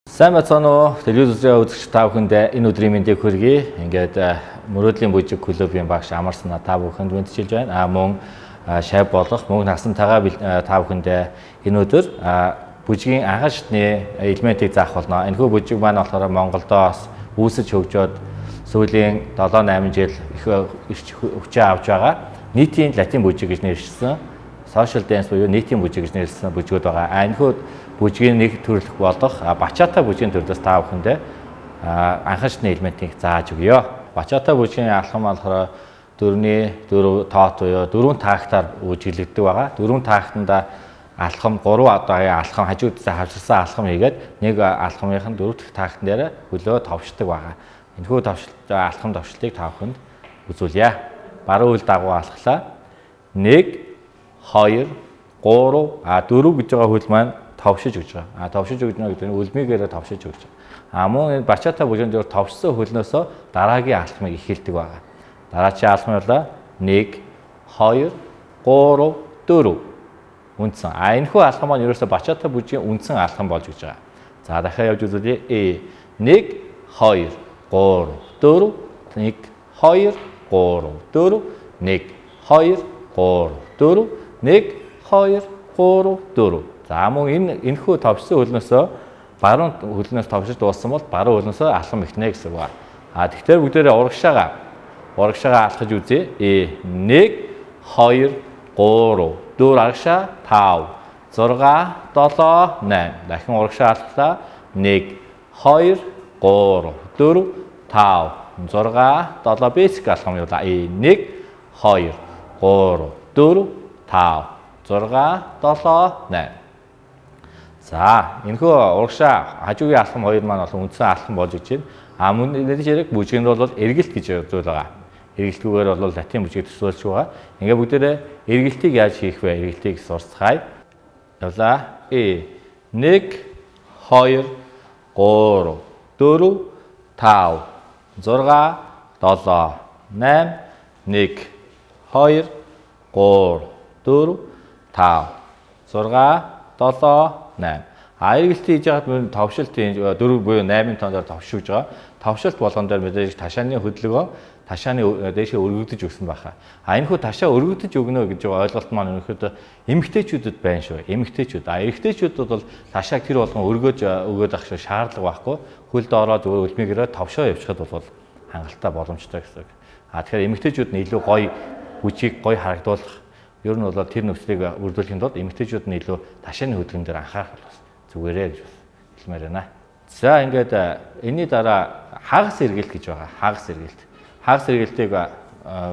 Сайн бацаано телевизээр үзэгч та бүхэнд энэ өдрийн мэндийг хүргэе. Ингээд мөрөөдлийн бүжиг клубын багш Амарсан та бүхэнд мэдчилж байна. Мөн шав болох мөн насантайгаа та бүхэнд энэ өдөр бүжгийн анхан шатны элементийг заах болно. Энэхүү бүжиг маань болохоор Монголдоос үүсэж хөгжөөд сүүлийн 7-8 жил их хүчээ авч байгаа. Нийтийн латин бүжиг гэж нэршсэн. Social dance буюу нийтийн бүжиг гэж нэршсэн бүжгүүд байгаа. Энэхүү бүжгийн нэг төрлөх болох бачата бүжгийн төрлөөс та бүхэндээ анхан шатны элементийг зааж өгье. Бачата бүжгийн алхам болохоор 4-4 тоот буюу 4 тактаар бүжиглэгддэг байгаа. 4 тактанда алхам 3 одоогийн алхам хажуудаас хавчирсан алхам хийгээд нэг алхамынх нь 4 дахь тактн дээр хөлөө товшдог байгаа. Энэхүү алхам товшлтыг та бүхэнд үзүүлье. Баруун хөл дагуу алхлаа. 1 2 3 4 гэж байгаа хөл маань товшиж өгч байгаа. Товшиж өгж байгаа гэдэг нь үлмийгээрээ товшиж өгч байгаа. Мөн бачата бүжгийн дээр товшсон хөлнөөсөө дараагийн алхмыг эхэлдэг байгаа. Дараачийн алхам болоо 1 2 3 4 үндсэн. Энэхүү алхам маань ерөөсөө бачата бүжгийн үндсэн алхам болж өгч байгаа. За дахиад явж үзүүлье. 1 2 3 4 1 2 3 4 1 2 3 4 1 2 3 4. За мөн энэхүү товшсон хөлнөөсөө баруун хөлнөөс товшиж дууссан бол баруун хөлнөөсөө алхам эхнэ гэсэн үг. Тэгэхээр бүгдээрээ урагшаага алхаж үзье. 1 2 3 4 арагшаа 5 6 7 8. Дахин урагшаа алхлаа. 1 2 3 4 5 6 7 basic алхам явуулаа. 1 2 3 4 5 6 7 8. За энэхүү урагшаа хажуугийн алхам хоёр маань бол үндсэн алхам болж иж байна. Мөн нэрийг бүжгийн бол эргэлт гэж зүйл байгаа. Эргэлтгүйгээр бол латин бүжгийг төсөөлж байгаа. Ингээ бүгдээрээ эргэлтийг яаж хийх вэ? Эргэлтийг сурцгаая. Явлаа. 1 2 3 4 5 6 7 8 1 2 3 4 5 6 7 8. Эргэлт хийж байгаад товшилтын 4 буюу 8-ын тооноор товшиж байгаа. Товшилт болгон дээр мэдээж ташааны хөдөлгөөн ташааны дээшээ өргөгдөж өгсөн байхаа. Энэхүү ташаа өргөгдөж өгнө гэж байгаа ойлголт маань өнөөдөр эмэгтэйчүүдэд байна шүү. Эмэгтэйчүүд. Эрэгтэйчүүд бол ташааг тэр болгон өгөөд авах шиг шаардлага байхгүй. Хөлд ороод үлмигээрээ товшоо явчихад бол хангалттай боломжтой гэсэн үг. Тэгэхээр эмэгтэйчүүд нь илүү гоё бүжгийг гоё харагдуулах. Ер нь бол тэр нөхцөлийг үрдүүлэхэд бол эмэгтэйчүүд нь илүү ташааны хөдөлгөөн дээр анхаарах зүгээрээ гэж хэлмээр байна. За ингээд энэний дараа хагас эргэлт гэж байгаа. Хагас эргэлт. Хагас эргэлтийг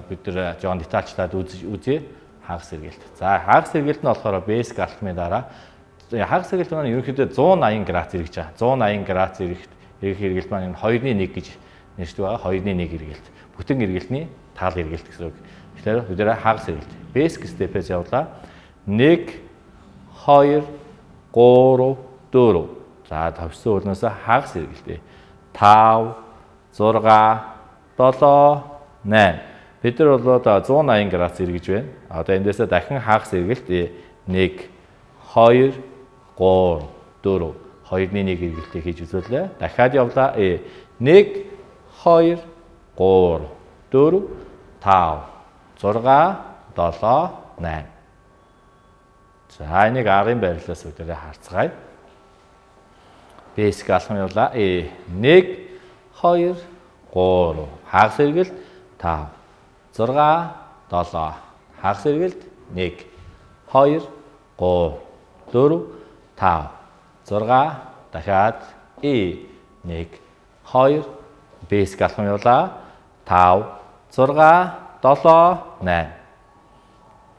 бид нэр жоон детальчлаад үзье. Хагас эргэлт. За хагас эргэлт нь болохоор basic алхмын дараа хагас эргэлт маань ерөнхийдөө 180 градус эргэж байгаа. 180 градус эргэх эргэлт маань 2-1 гэж нэршдэг байгаа. 2-1 эргэлт. Бүтэн эргэлтний тал эргэлт гэсэн үг. Тэгэхээр бид нэр хагас эргэлт. Basic step-ээс явлаа. 1 2 3 4. За товшсон хөлнөөс хагас эргэлтээ. 5 6 7 8. Бид нар бол 180 градус эргэж байна. Одоо эндээсээ дахин хагас эргэлт 1 2 3 4. 2-1 эргэлтээ хийж үзүүлээ. Дахиад явлаа. 1 2 3 4 5 6 7 8. За энийг арын байрлалаас үүдээрээ харцгаая. Basic алхам явлаа. 1 2 3 хагас эргэлт 5 6 7 хагас эргэлт 1 2 3 4 5 6 дахиад 1 2 basic алхам явлаа. 5 6 7 8.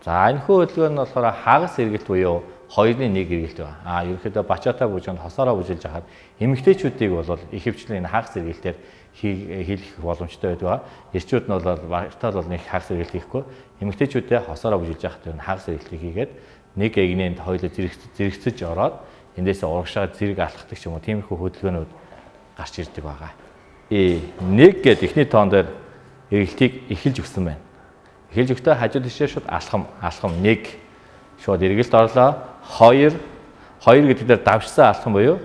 За энэхүү хөдөлгөөн нь болохоор хагас эргэлт буюу 2-1 эргэлт байна. Ерөнхийдөө бачата бүжинд хосоороо бүжиглж хахад эмэгтэйчүүдийг бол ихэвчлэн энэ хагас эргэлтээр хийх боломжтой байдаг. Эрчүүд нь бол багтаал бол нэг хагас эргэлт хийхгүй. Эмэгтэйчүүдээ хосоороо бүжиглж хахад энэ хагас эргэлтийг хийгээд нэг эгнээнд хоёулаа зэрэгцэж ороод эндээсээ урагшаа зэрэг алхахдаг ч юм уу тиймэрхүү хөдөлгөөнүүд гарч ирдэг байгаа. 1 гэдэг эхний тоон дээр эргэлтийг эхэлж өгсөн байна. Эхэлж өгтөө хажуу тишээ шууд алхам 1 шууд эргэлт орлоо. 2 гэдэг дээр давшсан алхам буюу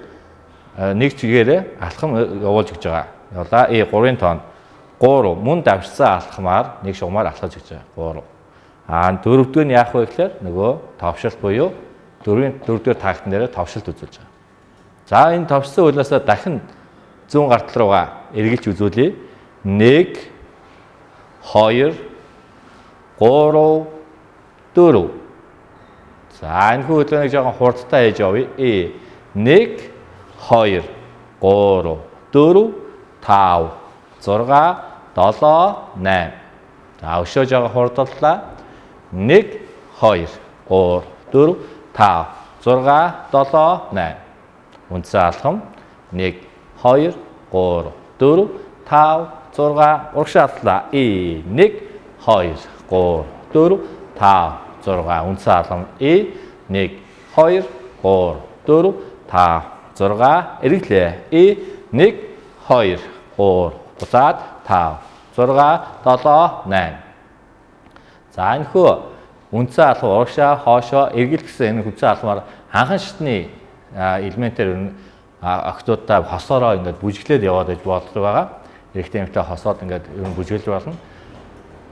нэг чигээрээ алхам явуулж өгч байгаа. Явуулаа. 3-ын тоон 3 мөн давшсан алхмаар нэг шугамаар алхаж өгч байгаа. 3. 4-р нь яах вэ гэхээр нөгөө товшилт буюу 4-р тактн дээр товшилт үзүүлж байгаа. За энэ товшсон хөлөөсөө дахин зүүн гартал руугаа эргэлж үзүүлье. 1 2 3 4. За энэ хөдөлгөөнийг жоохон хурдтай хийж явъя. 1 2 3 4 5 6 7 8. За өшөө жоохон хурдлаа. 1 2 3 4 5 6 7 8. Үндсэн алхам 1 2 3 4 5 6 урагшаа алхлаа. 1 2 3 4 5 6 үндсэн алхам 1 2 3 4 5 6 эргэлээ. 1 2 3 буцаад 5 6 7 8. За энэ хөө үндсэн алхам урагшаа хоошоо эргэл гэсэн энэ үндсэн алхмаар ханхан шатны элементээр октодтай хосоороо ингээд бүжиглээд яваад байж болдог байгаа. Эрэгтэй эмэгтэй хосоод ингээд ер нь бүжиглэж болно.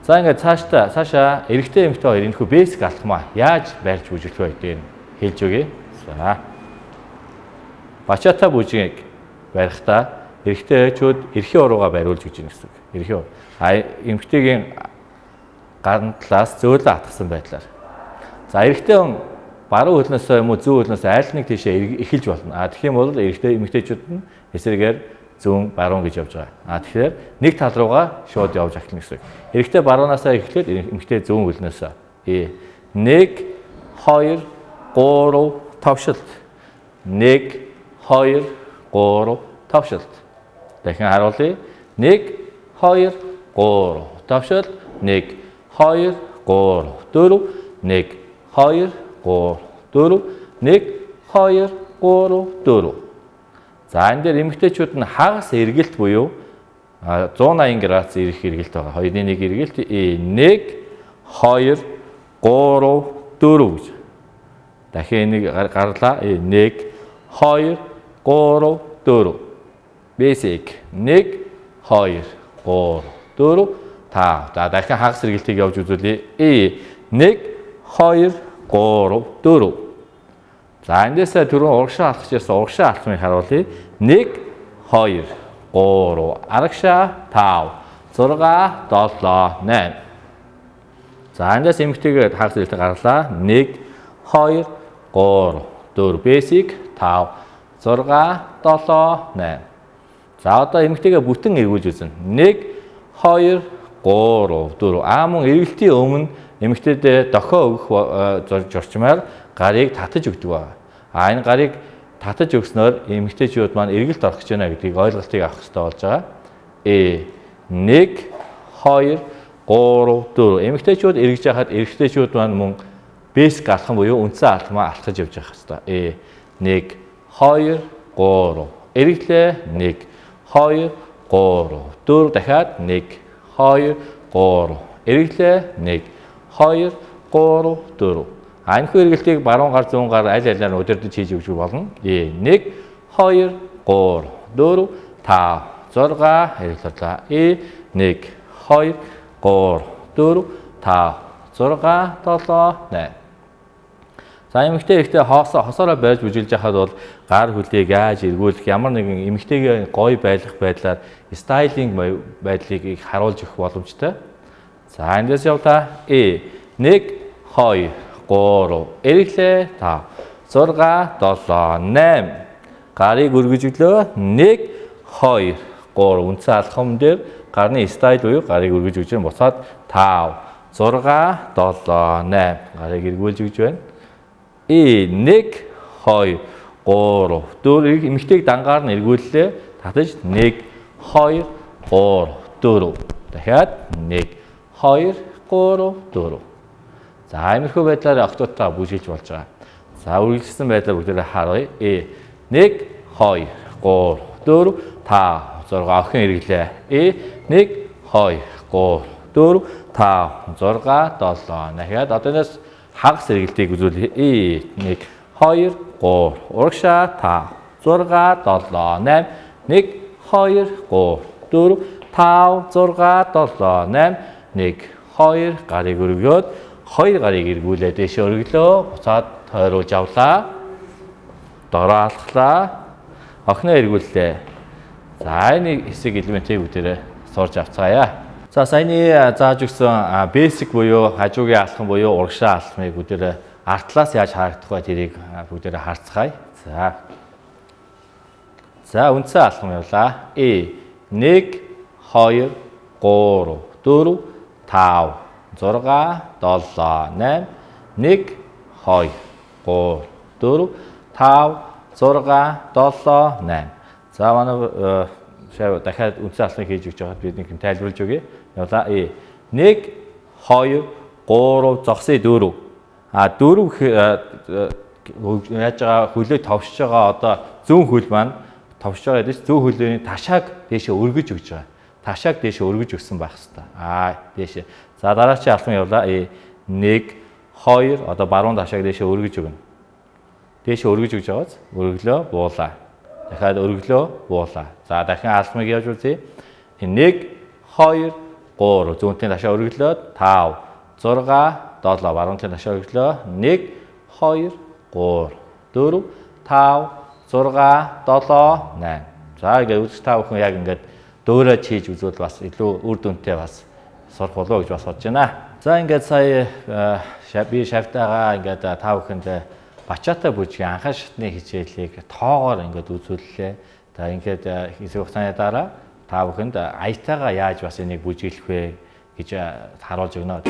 За ингээд цаашаа эрэгтэй эмэгтэй хоёр энэ хөө бэсик алхмаа яаж барьж бүжиглэх вэ гэдэг нь хэлж өгье. За. Бачата бүжгийг барихдаа эрэгтэйчүүд эрхийн уруугаа бариулж гэж байна гэсэн. Эрхийн эмэгтэйгийн гарын талаас зөөлөн хатгсан байдлаар. За эрэгтэй хүн баруун хөлнөөсөө юм уу зүүн хөлнөөсөө айл нэг тийшээ эхэлж болно. Тэгэх юм бол эрэгтэй эмэгтэйчүүд нь эсрэгээр зүүн баруун гэж явж байгаа. Тэгэхээр нэг тал руугаа шууд явж ахна гэсэн. Эрэгтэй баруунаасаа эхлээд эмэгтэй зүүн хөлнөөсөө 1 2 3 товшилт. 1 2 3 товшилт. Дахин харуулъя. 1 2 3 товшилт. 1 2 3 4 1 2 3 4 1 2 3 4. За энэ дээр эмэгтэйчүүд нь хагас эргэлт буюу 180 градус ирэх эргэлт байгаа. 2-1 эргэлт 1 2 3 4 гэж. Дахин энийг гарлаа. 1 2 3 4. Basic 1 2 3 4 5. За дахин хагас эргэлтийг явж үзүүлье. 1 2 3 4. За эндээсээ түрүүн урагшаа алхаж ясан урагшаа алхмыг харуулъя. 1 2 3 арагшаа 5 6 7 8. За эндээс эмэгтэйгээ хагас эргэлтийг гарлаа. 1 2 3 4 basic 5 6 7 8. За одоо эмэгтэйгээ бүтэн эргүүлж үзнэ. 1 2 3 4. Мөн эргэлтийн өмнө эмэгтэйдээ дохио өгөх зурчмаар гарыг татаж өгдөг байна. Энэ гарыг татаж өгснөөр эмэгтэйчүүд маань эргэлт орох гэж байна гэдгийг ойлголтыг авах хэрэгтэй болж байгаа. 1 2 3 4. Эмэгтэйчүүд эргэж яхад эрэгтэйчүүд маань мөн бэсик алхам буюу үндсэн алхмаа алхаж явж явах хэрэгтэй. 1 2 3. Эргэлээ 1 2 3 4 дахиад 1 2 3. Эргэлээ 1 2 3 4. Анхны эргэлтийг баруун гар зүүн гар аль алиар нь удирдах хийж өгч болно. 1 2 3 4 5 6 эргэлтлээ. 1 2 3 4 5 6 7 8. За эмэгтэй ихтэй хосоороо байж бүжиглж яхад бол гар хөлийг яаж эргүүлэх, ямар нэгэн эмэгтэйгээ гоё байлгах байдлаар стайлинг байдлыг харуулж өгөх боломжтой. За эндээс явдаа 1 2 3 эргэлээ 5 6 7 8. Гарыг өргөж өглөө 1 2 3 үндсэн алхам дээр гарны стайл буюу гарыг өргөж өгч юм буцаад 5 6 7 8. Гарыг эргүүлж өгч байна. 1 2 3 4 эмэгтэйг дангаар нь эргүүллээ. Татаж 1 2 3 4. Дахиад 1 2 3 4. За иймэрхүү байдлаар октодтой бүжиглж болж байгаа. За үргэлжлсэн байдлаар бүгдээрээ харъя. 1 2 3 4 5 6 охин хэрэглээ. 1 2 3 4 5 6 7. Дахиад одооноос хагас хэрэглэлтийг үзүүлээ. 1 2 3 урагшаа 5 6 7 8 1 2 3 4 5 6 7 8 1 2 гарыг өргөөд 2 гарыг эргүүлээд дэше өргөлөө. Буцаад тойруулж авлаа. Дороо алхлаа. Охиноо эргүүллээ. За энэ хэсэг элементийг бүгдээрээ сурж авцгаая. За саяны зааж өгсөн basic буюу хажуугийн алхам буюу урагшаа алхмыг бүгдээрээ артлаас яаж харагдах вэ тэрийг бүгдээрээ харцгаая. За үндсэн алхам явлаа. 1 2 3 4 5 6 7 8 1 2 3 4 5 6 7 8. За манай дахиад үндсэн алхмыг хийж өгч байгаад бид нэг тайлбарлаж өгье. Явлаа. 1 2 3 зогсъё 4. 4 яаж байгаа хөлөө товшиж байгаа одоо зүүн хөл маань товшиж байгаа гэдэг чинь зүүн хөлөөний ташааг дээшээ өргөж өгч байгаа. Ташааг дээшээ өргөж өгсөн байх хэвээр. Дээшээ. За дараачийн алхам явлаа. 1 2 одоо баруун ташааг дээшээ өргөж өгнө. Дээшээ өргөж өгж байгааз өргөлөө буулаа. Дахиад өргөлөө буулаа. За дахин алхмыг явж үзье. 1 2 3 зүүнтийн ташаа өргөлөөд 5 6 7 баруунтийн ташаа өргөлөө 1 2 3 4 5 6 7 8. За ингээд үзэж та бүхэн яг ингээд дөөрөө хийж үзвэл бас илүү үр дүнтэй бас сурах болов гэж бас бодож байна. За ингээд сая би шавтаага ингээд та бүхэнд бачаата бүжгийн анхаа шатны хичээлийг тоогоор ингээд үзүүллээ. За ингээд хэсэг хугацааны дараа та бүхэнд аятайгаа яаж бас энийг бүжиглэх вэ гэж харуулж өгнө.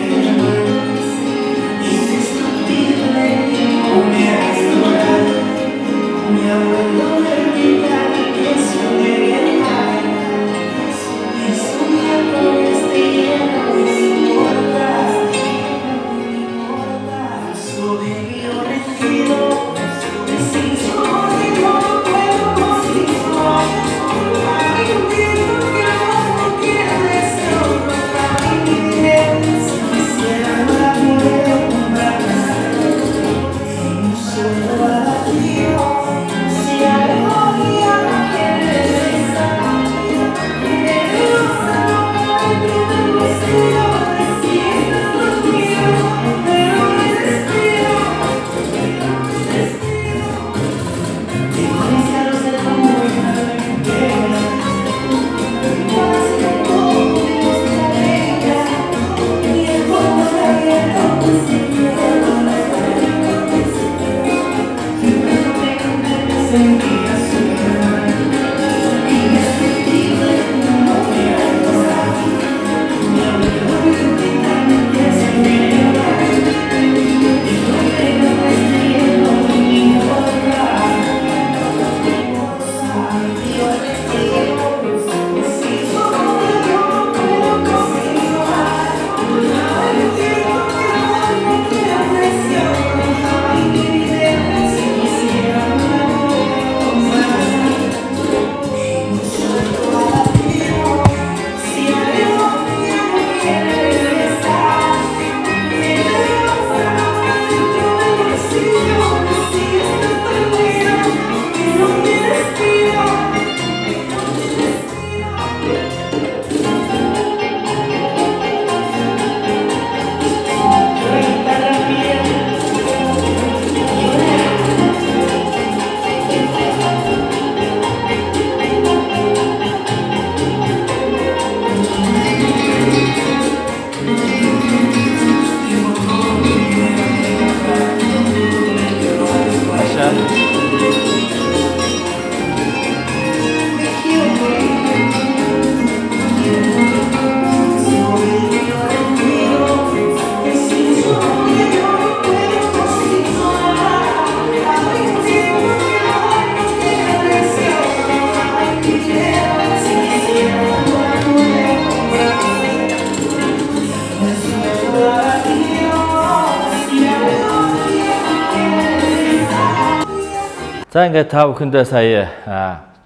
За ингээд та бүхэндээ сая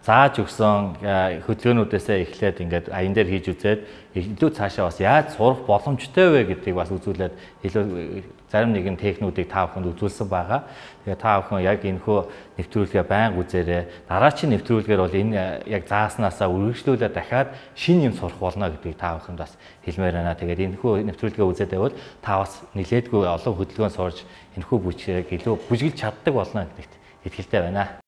зааж өгсөн хөдөлгөөнүүдээсээ эхлээд ингээд аян дээр хийж үзээд илүү цаашаа бас яаж сурах боломжтой вэ гэдгийг бас үзүүлээд илүү зарим нэгэн техникүүдийг та бүхэнд үзүүлсэн байгаа. Тэгээ та бүхэн яг энэхүү нэвтрүүлгээ байнга үзээрэй. Дараачийн нэвтрүүлгээр бол энэ яг зааснасаа үргэлжлүүлээд дахиад шинэ юм сурах болно гэдгийг та бүхэнд бас хэлмээр байна. Тэгээд энэхүү нэвтрүүлгээ үзээд байвал та бас нэлээдгүй олон хөдөлгөөн сурж энэхүү бүжгийг илүү бүжгэлж чаддаг болно гэдэгт итгэлтэй байна.